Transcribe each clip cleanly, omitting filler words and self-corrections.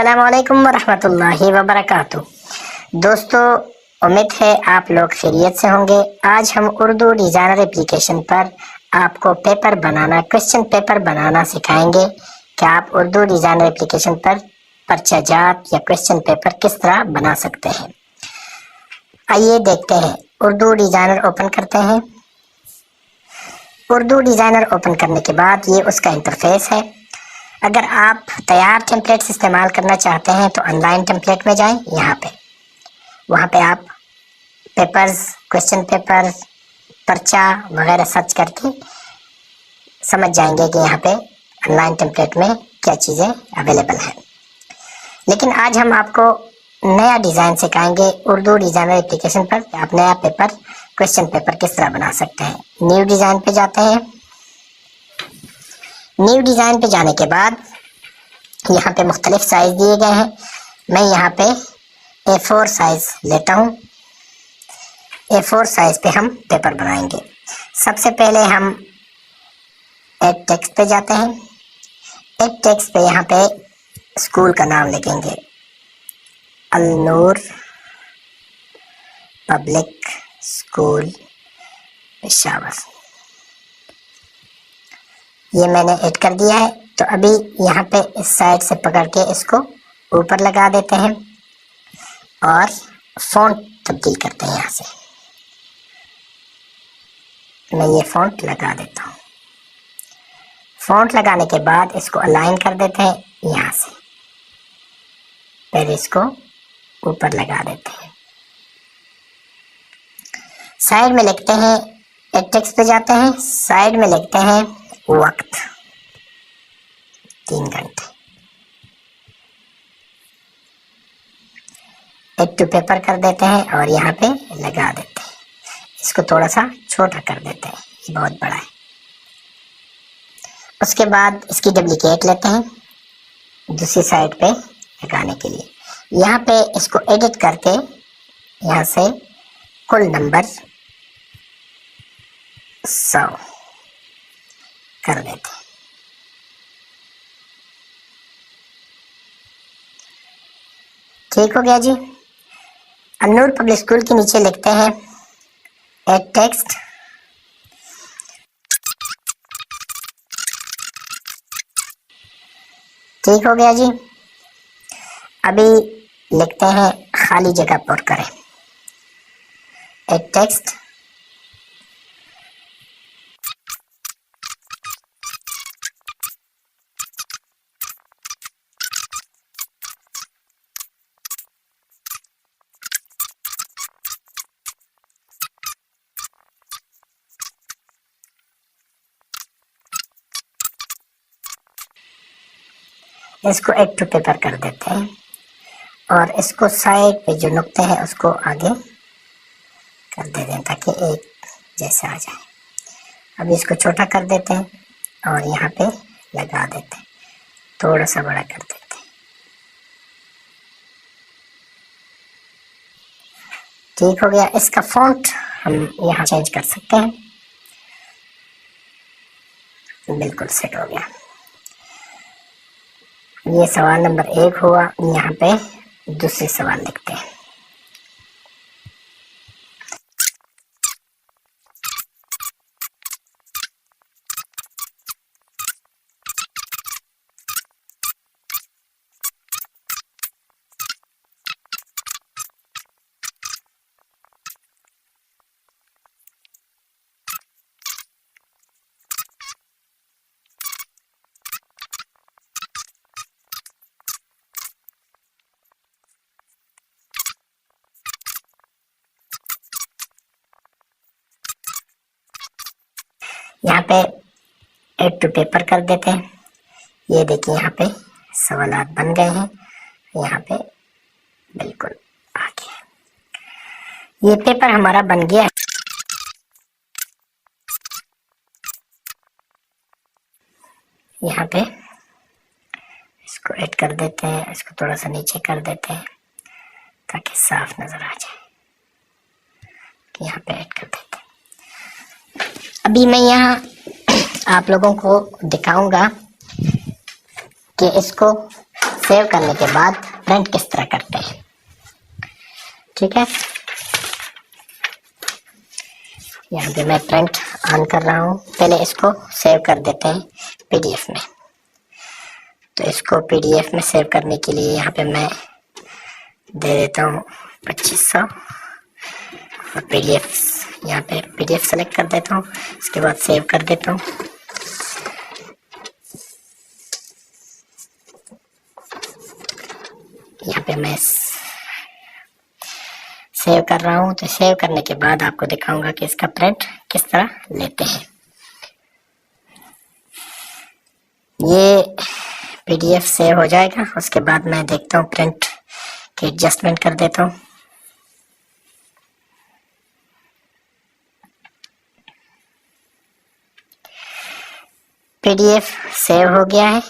अस्सलामुअलैकुम वरहमतुल्लाहि वबरकातुह। दोस्तों, उम्मीद है आप लोग खैरियत से होंगे। आज हम उर्दू डिज़ाइनर एप्लीकेशन पर आपको पेपर बनाना, क्वेश्चन पेपर बनाना सिखाएंगे कि आप उर्दू डिज़ाइनर एप्लीकेशन पर पर्चाजात या क्वेश्चन पेपर किस तरह बना सकते हैं। आइए देखते हैं। उर्दू डिज़ाइनर ओपन करते हैं। उर्दू डिज़ाइनर ओपन करने के बाद ये उसका इंटरफेस है। अगर आप तैयार टेम्पलेट्स इस्तेमाल करना चाहते हैं तो ऑनलाइन टेम्पलेट में जाएं। वहाँ पे आप पेपर्स, क्वेश्चन पेपर, पर्चा वगैरह सर्च करके समझ जाएंगे कि यहाँ पे ऑनलाइन टेम्पलेट में क्या चीज़ें अवेलेबल हैं। लेकिन आज हम आपको नया डिज़ाइन सिखाएंगे उर्दू डिज़ाइनर एप्लीकेशन पर। आप नया पेपर, क्वेश्चन पेपर किस तरह बना सकते हैं। न्यू डिज़ाइन पे जाते हैं। न्यू डिज़ाइन पे जाने के बाद यहाँ पे मुख्तलिफ साइज़ दिए गए हैं। मैं यहाँ पे A4 साइज़ लेता हूँ। A4 साइज़ पे हम पेपर बनाएंगे। सबसे पहले हम एड टेक्स्ट पे जाते हैं। एड टेक्स्ट पे यहाँ पे स्कूल का नाम लिखेंगे, अल नूर पब्लिक स्कूल पेशावर। ये मैंने ऐड कर दिया है। तो अभी यहाँ पे इस साइड से पकड़ के इसको ऊपर लगा देते हैं और फ़ॉन्ट तब्दील करते हैं। यहाँ से मैं ये फ़ॉन्ट लगा देता हूँ। फ़ॉन्ट लगाने के बाद इसको अलाइन कर देते हैं। यहाँ से फिर इसको ऊपर लगा देते हैं। साइड में लिखते हैं, एड टेक्स्ट पे जाते हैं, साइड में लिखते हैं वक्त 3 घंटे। एड टू पेपर कर देते हैं और यहाँ पे लगा देते हैं। इसको थोड़ा सा छोटा कर देते हैं, ये बहुत बड़ा है। उसके बाद इसकी डुप्लीकेट लेते हैं दूसरी साइड पे लगाने के लिए। यहाँ पे इसको एडिट करके यहाँ से कुल नंबर 100 कर देते हैं। ठीक हो गया जी। अन्नूर पब्लिक स्कूल के नीचे लिखते हैं एड टेक्स्ट। ठीक हो गया जी। अभी लिखते हैं खाली जगह पर करें एड टेक्स्ट। इसको एड टू पेपर कर देते हैं और इसको साइड पे जो नुक्ते हैं उसको आगे कर देते हैं ताकि एक जैसा आ जाए। अब इसको छोटा कर देते हैं और यहाँ पे लगा देते हैं, थोड़ा सा बड़ा कर देते हैं। ठीक हो गया। इसका फॉन्ट हम यहाँ चेंज कर सकते हैं। बिल्कुल सेट हो गया। ये सवाल नंबर 1 हुआ। यहाँ पे दूसरे सवाल लिखते हैं। यहाँ पे एड टू पेपर कर देते हैं। ये देखिए यहाँ पे सवालात बन गए हैं। यहाँ पे बिल्कुल आ गया। ये पेपर हमारा बन गया है। यहाँ पे इसको ऐड कर देते हैं, इसको थोड़ा सा नीचे कर देते हैं ताकि साफ नजर आ जाए। यहाँ पे ऐड कर देते हैं। अभी मैं यहाँ आप लोगों को दिखाऊंगा कि इसको सेव करने के बाद प्रिंट किस तरह करते हैं। ठीक है, यहाँ पे मैं प्रिंट ऑन कर रहा हूँ। पहले इसको सेव कर देते हैं पीडीएफ में। तो इसको पीडीएफ में सेव करने के लिए यहाँ पे मैं दे देता हूँ 2500 और पीडीएफ, यहाँ पे पीडीएफ सेलेक्ट कर देता हूँ। इसके बाद सेव कर देता हूँ। यहाँ पे मैं सेव कर रहा हूँ। तो सेव करने के बाद आपको दिखाऊंगा कि इसका प्रिंट किस तरह लेते हैं। ये पीडीएफ सेव हो जाएगा, उसके बाद मैं देखता हूँ प्रिंट की एडजस्टमेंट कर देता हूँ। पीडीएफ सेव हो गया है।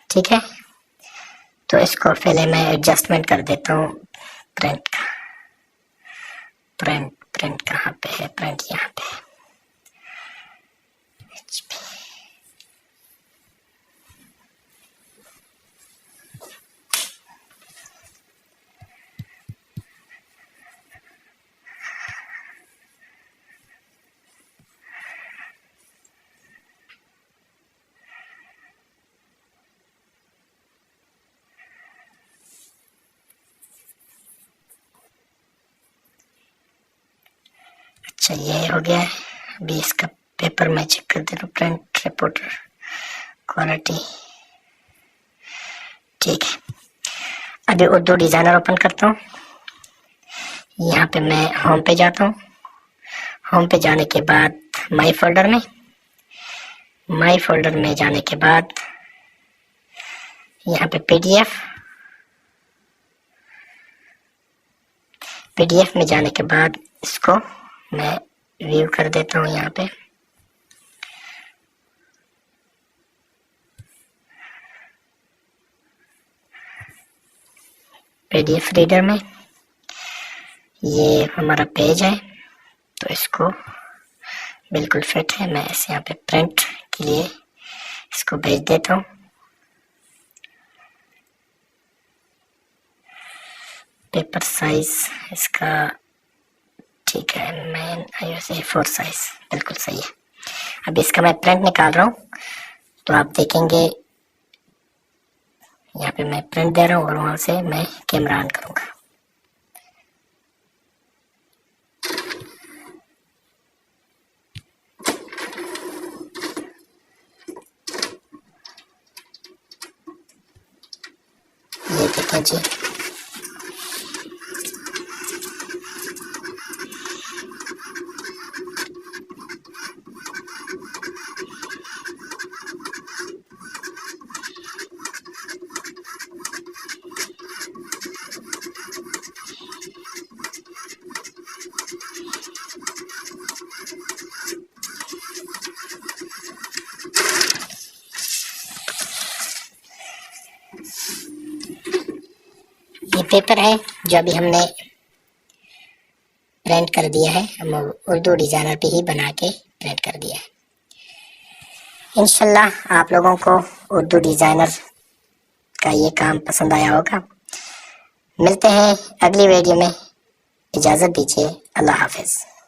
ठीक है, तो इसको पहले मैं एडजस्टमेंट कर देता हूँ प्रिंट का। प्रिंट कहाँ पे है? प्रिंट यहाँ पे है। अच्छा, ये हो गया है। अभी इसका पेपर मैं चेक कर देता हूँ। प्रिंट रिपोर्टर क्वालिटी, ठीक है। अभी उर्दू डिजाइनर ओपन करता हूँ। यहाँ पे मैं होम पे जाता हूँ। होम पे जाने के बाद माई फोल्डर में जाने के बाद यहाँ पे पीडीएफ में जाने के बाद इसको मैं व्यू कर देता हूँ। यहाँ पे पीडीएफ रीडर में ये हमारा पेज है, तो इसको बिल्कुल फिट है। मैं इसे यहाँ पे प्रिंट के लिए इसको भेज देता हूँ। पेपर साइज इसका ठीक है, मैं A4 साइज बिल्कुल सही है। अब इसका मैं प्रिंट निकाल रहा हूँ, तो आप देखेंगे यहाँ पे मैं प्रिंट दे रहा हूँ और वहां से मैं कैमरा ऑन करूँगा। ये देखें जी, ये पेपर है जो अभी हमने प्रिंट कर दिया है। हम उर्दू डिजाइनर पे ही बना के प्रिंट कर दिया है। इंशाल्लाह आप लोगों को उर्दू डिजाइनर का ये काम पसंद आया होगा। मिलते हैं अगली वीडियो में। इजाज़त दीजिए। अल्लाह हाफिज़।